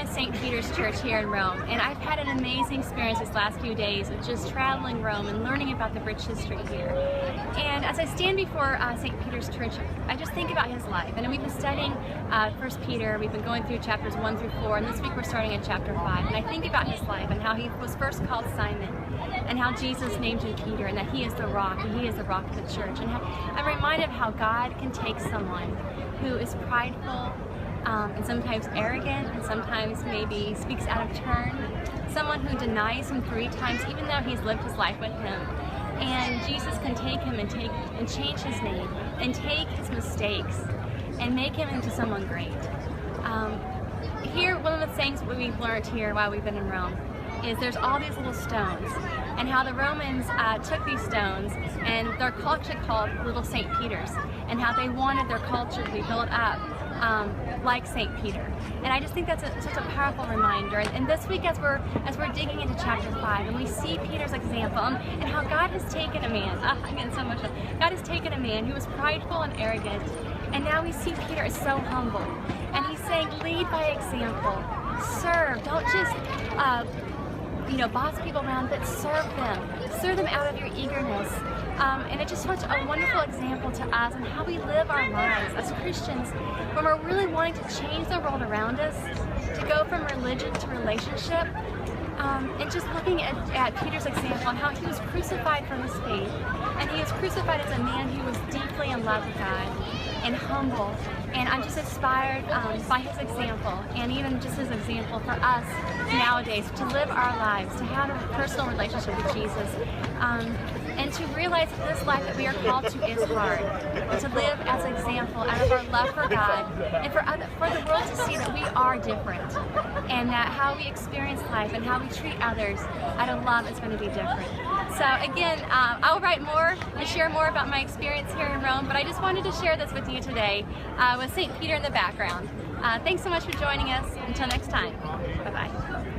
at St. Peter's Church here in Rome, and I've had an amazing experience these last few days of just traveling Rome and learning about the rich history here. And as I stand before St. Peter's Church, I just think about his life. And we've been studying 1 Peter, we've been going through chapters 1 through 4, and this week we're starting in chapter 5. And I think about his life and how he was first called Simon, and how Jesus named him Peter, and that he is the rock, and he is the rock of the church. And I'm reminded of how God can take someone who is prideful, and sometimes arrogant, and sometimes maybe speaks out of turn, someone who denies him 3 times even though he's lived his life with him. And Jesus can take him and change his name and take his mistakes and make him into someone great. Here, one of the things we've learned here while we've been in Rome is there's all these little stones, and how the Romans took these stones, and their culture called little St. Peter's, and how they wanted their culture to be built up like St. Peter. And I just think that's such a powerful reminder. And this week, as we're digging into chapter 5, and we see Peter's example, and how God has taken a man, I'm getting so much fun. God has taken a man who was prideful and arrogant, and now we see Peter is so humble, and he's saying, lead by example, serve, don't just boss people around, but serve them out of your eagerness. And it's just such a wonderful example to us and how we live our lives as Christians when we're really wanting to change the world around us, to go from religion to relationship. And just looking at Peter's example and how he was crucified for his faith, and he was crucified as a man who was deeply in love with God and humble. And I'm just inspired by his example, and even just his example for us nowadays to live our lives, to have a personal relationship with Jesus, and to realize that this life that we are called to is hard, and to live as an example out of our love for God, and for the world to see that we are different, and that how we experience life and how we treat others out of love is going to be different. So again, I'll write more and share more about my experience here in Rome, but I just wanted to share this with you today with St. Peter in the background. Thanks so much for joining us. Until next time, bye-bye.